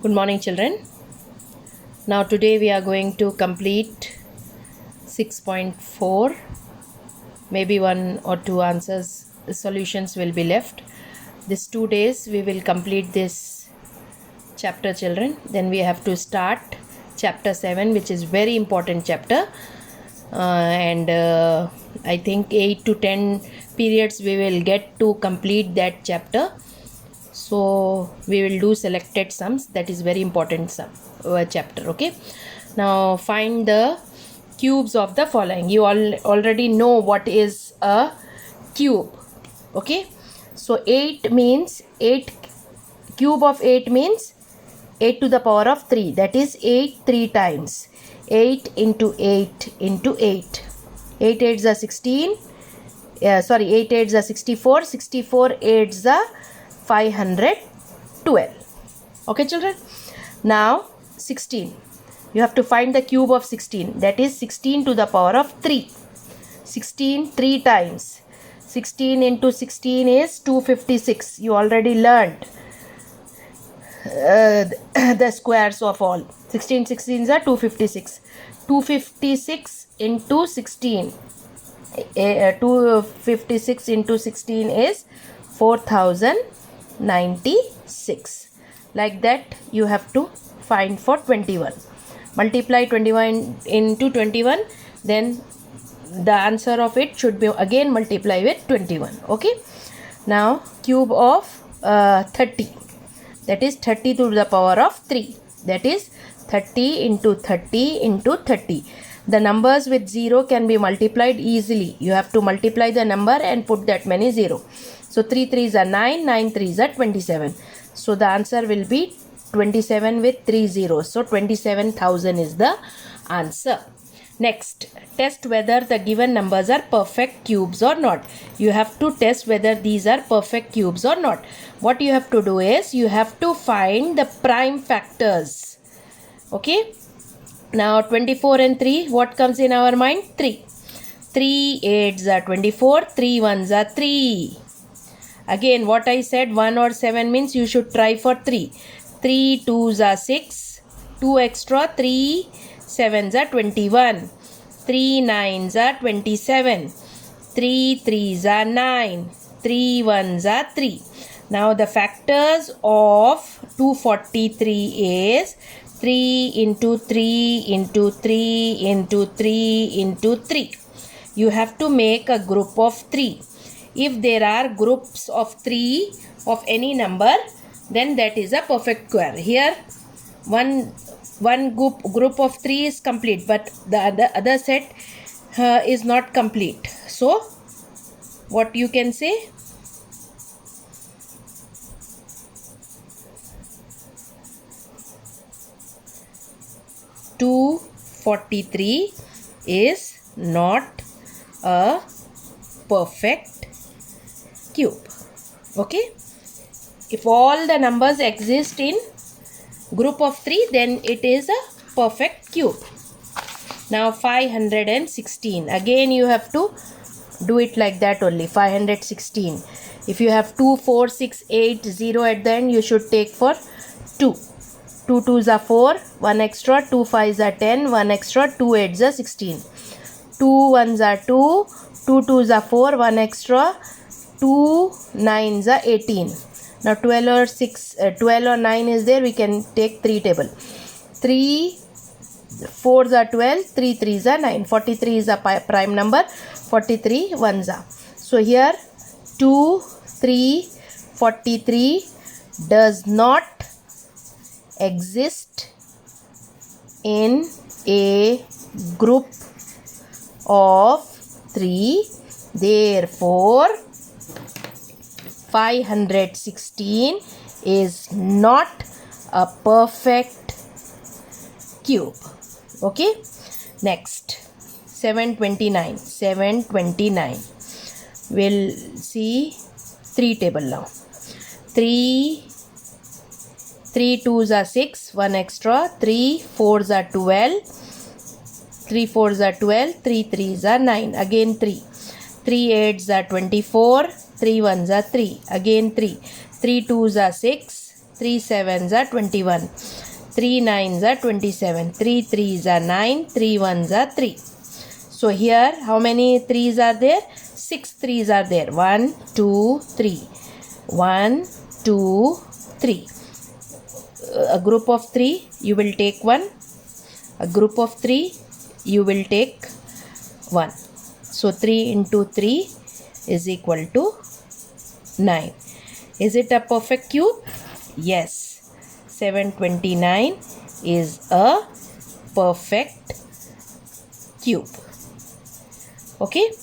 Good morning, children. Now today we are going to complete 6.4. Maybe one or two solutions will be left. These 2 days we will complete this chapter, children. Then we have to start chapter 7, which is very important chapter. And I think 8 to 10 periods we will get to complete that chapter. So we will do selected sums. That is very important chapter. Okay, now find the cubes of the following. You all already know what is a cube. Okay, so 8 means 8, cube of 8 means 8 to the power of 3, that is 8 3 times. 8 into 8 into 8, 8 8s are 16, 8 8s are 64, 64 8s are 512. Okay, children. Now 16, you have to find the cube of 16, that is 16 to the power of 3. 16 3 times. 16 into 16 is 256. You already learned the squares of all. 16 16s are 256. 256 into 16, 256 into 16 is 4096. Like that you have to find for 21. Multiply 21 into 21, then the answer of it should be again multiply with 21. Okay, now cube of 30, that is 30 to the power of 3, that is 30 into 30 into 30. The numbers with 0 can be multiplied easily. You have to multiply the number and put that many 0. So 3 3s are 9, 9 3s are 27. So the answer will be 27 with 3 zeros. So 27,000 is the answer. Next, test whether the given numbers are perfect cubes or not. You have to test whether these are perfect cubes or not. What you have to do is you have to find the prime factors. Okay. Now 24 and 3, what comes in our mind? 3. 3 8s are 24, 3 1s are 3. Again, what I said, 1 or 7 means you should try for 3. 3 2s are 6, 2 extra, 3 7s are 21, 3 9s are 27, 3 3s are 9, 3 1s are 3. Now the factors of 243 is 3 into 3 into 3 into 3 into 3. You have to make a group of 3. If there are groups of 3 of any number, then that is a perfect square. Here one group of 3 is complete, but the other set is not complete. So what you can say? (243) is not a perfect cube. Okay, if all the numbers exist in group of 3, then it is a perfect cube. Now 516, again you have to do it like that only. 516, if you have 2 4 6 8 0 at the end, you should take for 2. 2 2s are 4, 1 extra, 2 5s are 10, 1 extra, 2 8s are 16, 2 1s are 2, 2 2s are 4, 1 extra, 2 9s are 18. Now 12 or 9 is there, we can take 3 table. 3 4s are 12, 3 3s are 9. 43 is a prime number, 43 1s are. So here 2 3 43 does not exist in a group of 3. Therefore 516 is not a perfect cube. Okay, next 729. 729, we'll see 3 table now. 3 2s are 6, 1 extra, 3 4s are 12, 3 4s are 12, 3 3s are 9, again 3 8s are 24, 3 1s are 3, again 3 2s are 6, 3 sevens are 21, 3 nines are 27, 3 threes are 9, 3 ones are 3. So here how many threes are there? 6 threes are there. 1, 2, 3. 1, 2, 3. A group of 3, you will take 1. A group of 3, you will take 1. So 3 into 3 is equal to 9. Is it a perfect cube? Yes. 729 is a perfect cube. Okay.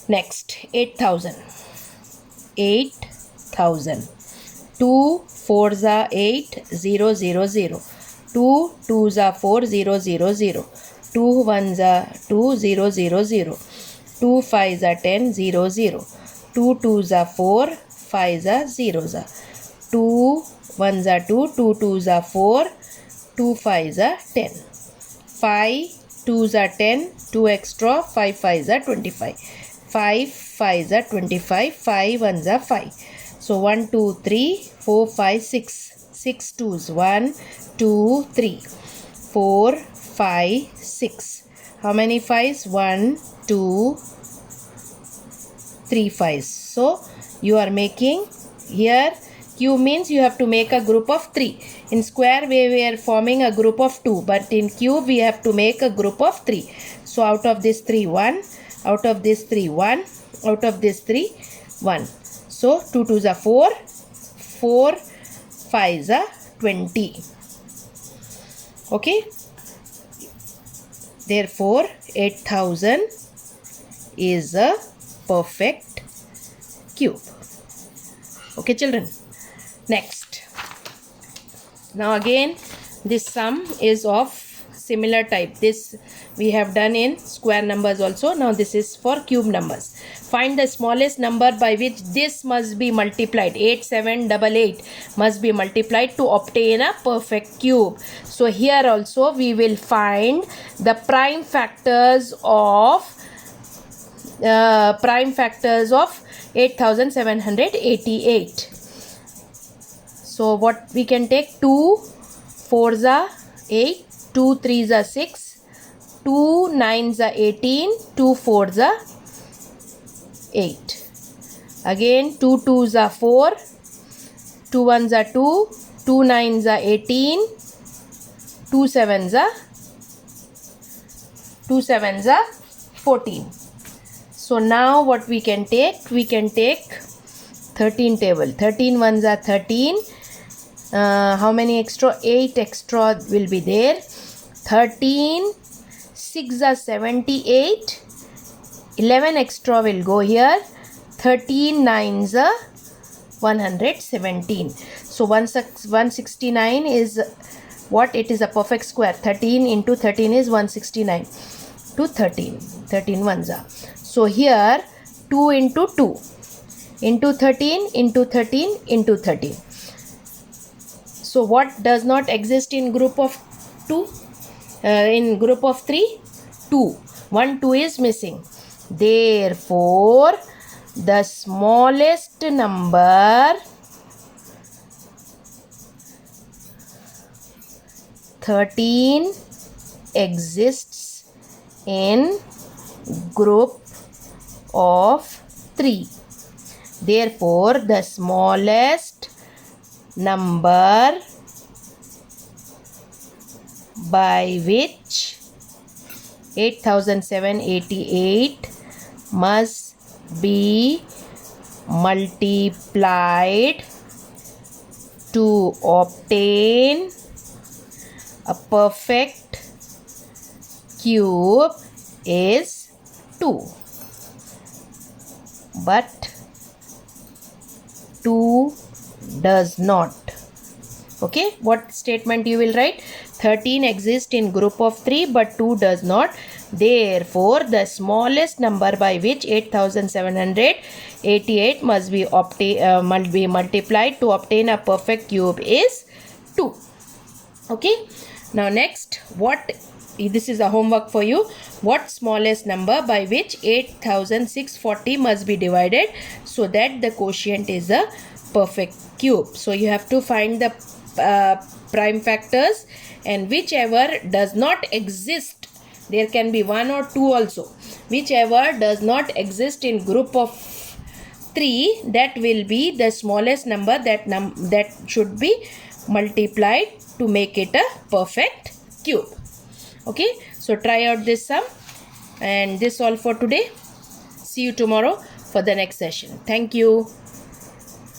Next, 8,000. 8,000. 2 fours are 8, 0, 0, 0. 2 twos are 4, 0, 0, 0. 2 ones are 2, 0, 0, 0. 2 fives are 10, 0, 0. 2 twos are 4, 5s are 0s. 2 ones are 2, 2 twos are 4, 2 5s are 10. 5 twos are 10, 2 extra, 5 5s are 25. 5 5s are 25, 5 ones are 5. So 1, 2, 3, 4, 5, 6. 6 twos, 1, 2, 3, 4, 5, 6. How many 5s? 1, 2, 3 5s. So you are making here cube means you have to make a group of 3. In square we are forming a group of 2, but in cube we have to make a group of 3. So out of this 3, 1, out of this 3, 1, out of this 3, 1. So 2 twos are 4, 4 5s are 20. Okay. Therefore 8,000 is a perfect cube. Okay children. Next. Now again this sum is of similar type. This we have done in square numbers also. Now this is for cube numbers. Find the smallest number by which this must be multiplied. 8788 must be multiplied to obtain a perfect cube. So here also we will find the prime factors of 8788. So what we can take? 2 4s are 8, 2 3s are 6, 2 9s are 18, 2 4s are 8. Again 2 2s are 4, 2 1s are 2, 2 9s are 18, 2 7s are 14. So now what we can take? We can take 13 table. 13 ones are 13. How many extra? 8 extra will be there. 13 6 are 78. 11 extra will go here. 13 9s are 117. So 169 is what? It is a perfect square. 13 into 13 is 169 to 13. 13 ones are. So here 2 into 2 into 13 into 13 into 13. So what does not exist in group of 2? In group of 3? 2. 1 2 is missing. Therefore the smallest number 13 exists in group of 3. Therefore the smallest number by which 8788 must be multiplied to obtain a perfect cube is 2. But 2 does not. Okay, what statement you will write? 13 exists in group of 3 but 2 does not. Therefore the smallest number by which 8788 must be multiplied to obtain a perfect cube is 2. Okay, now next, what, this is a homework for you. What smallest number by which 8640 must be divided so that the quotient is a perfect cube. So you have to find the prime factors, and whichever does not exist, there can be 1 or 2 also, whichever does not exist in group of 3, that will be the smallest number that should be multiplied to make it a perfect cube. Okay, so try out this sum, and this all for today. See you tomorrow for the next session. Thank you.